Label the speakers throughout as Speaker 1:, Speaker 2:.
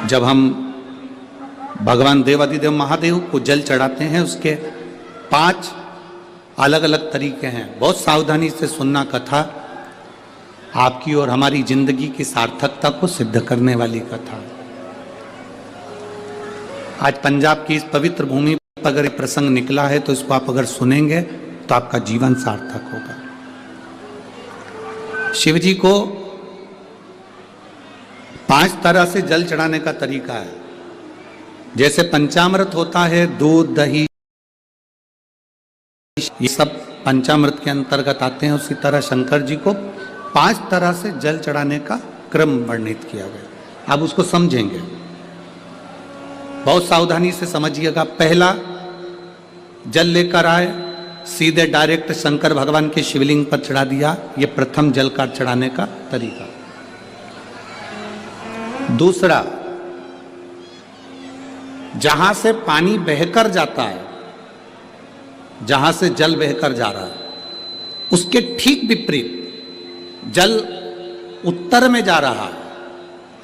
Speaker 1: जब हम भगवान देवाधिदेव महादेव को जल चढ़ाते हैं, उसके 5 अलग अलग तरीके हैं। बहुत सावधानी से सुनना कथा, आपकी और हमारी जिंदगी की सार्थकता को सिद्ध करने वाली कथा। आज पंजाब की इस पवित्र भूमि पर अगर प्रसंग निकला है तो इसको आप अगर सुनेंगे तो आपका जीवन सार्थक होगा। शिव जी को 5 तरह से जल चढ़ाने का तरीका है। जैसे पंचामृत होता है, दूध, दही, ये सब पंचामृत के अंतर्गत आते हैं, उसी तरह शंकर जी को 5 तरह से जल चढ़ाने का क्रम वर्णित किया गया। अब उसको समझेंगे, बहुत सावधानी से समझिएगा। पहला, जल लेकर आए, सीधे डायरेक्ट शंकर भगवान के शिवलिंग पर चढ़ा दिया। ये प्रथम जल का चढ़ाने का तरीका। दूसरा, जहां से पानी बहकर जाता है, जहां से जल बहकर जा रहा है, उसके ठीक विपरीत जल उत्तर में जा रहा है।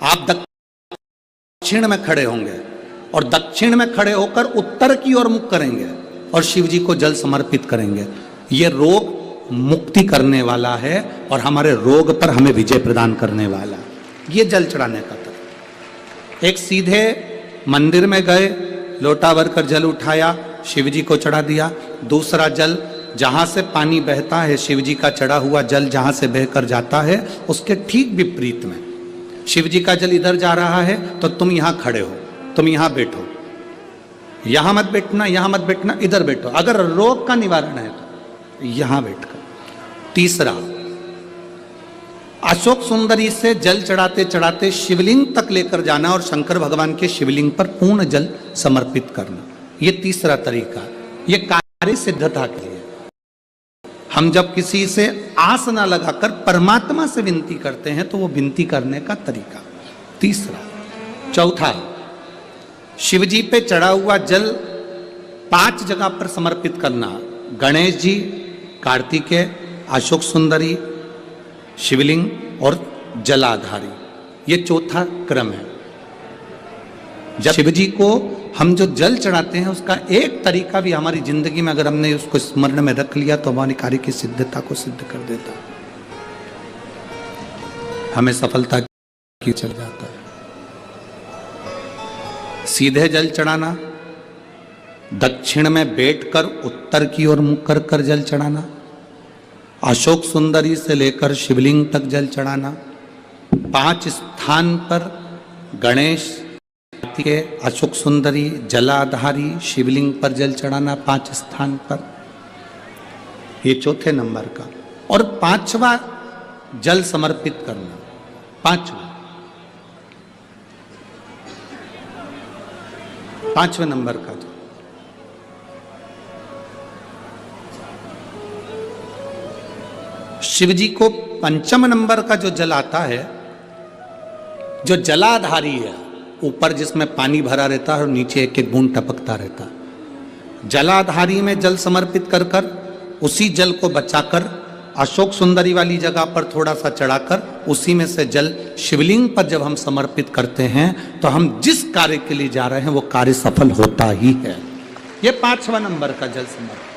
Speaker 1: आप दक्षिण में खड़े होंगे और दक्षिण में खड़े होकर उत्तर की ओर मुख करेंगे और शिव जी को जल समर्पित करेंगे। ये रोग मुक्ति करने वाला है और हमारे रोग पर हमें विजय प्रदान करने वाला। ये जल चढ़ाने का तरीका। एक, सीधे मंदिर में गए, लोटा भरकर जल उठाया, शिव जी को चढ़ा दिया। दूसरा जल, जहां से पानी बहता है, शिव जी का चढ़ा हुआ जल जहां से बहकर जाता है, उसके ठीक विपरीत में शिव जी का जल इधर जा रहा है तो तुम यहां खड़े हो, तुम यहां बैठो, यहां मत बैठना, यहां मत बैठना, इधर बैठो। अगर रोग का निवारण है तो यहां बैठकर। तीसरा, अशोक सुंदरी से जल चढ़ाते चढ़ाते शिवलिंग तक लेकर जाना और शंकर भगवान के शिवलिंग पर पूर्ण जल समर्पित करना। ये तीसरा तरीका। ये कार्य सिद्धता के लिए। हम जब किसी से आस ना लगाकर परमात्मा से विनती करते हैं तो वो विनती करने का तरीका। तीसरा। चौथा, शिव जी पे चढ़ा हुआ जल 5 जगह पर समर्पित करना। गणेश जी, कार्तिकेय, अशोक सुंदरी, शिवलिंग और जलाधारी। ये चौथा क्रम है। जब शिव जी को हम जो जल चढ़ाते हैं, उसका एक तरीका भी हमारी जिंदगी में अगर हमने उसको स्मरण में रख लिया तो हमारे कार्य की सिद्धता को सिद्ध कर देता, हमें सफलता की चल जाता है। सीधे जल चढ़ाना, दक्षिण में बैठकर उत्तर की ओर मुख कर कर जल चढ़ाना, अशोक सुंदरी से लेकर शिवलिंग तक जल चढ़ाना, 5 स्थान पर गणेश, कार्तिकेय, अशोक सुंदरी, जलाधारी, शिवलिंग पर जल चढ़ाना 5 स्थान पर। ये चौथे नंबर का। और 5वां जल समर्पित करना। 5वें नंबर का जो शिव जी को 5म नंबर का जो जल आता है, जो जलाधारी है, ऊपर जिसमें पानी भरा रहता है और नीचे एक एक बूंद टपकता रहता है। जलाधारी में जल समर्पित कर कर उसी जल को बचाकर अशोक सुंदरी वाली जगह पर थोड़ा सा चढ़ाकर उसी में से जल शिवलिंग पर जब हम समर्पित करते हैं तो हम जिस कार्य के लिए जा रहे हैं वो कार्य सफल होता ही है। ये 5वां नंबर का जल समर्पण।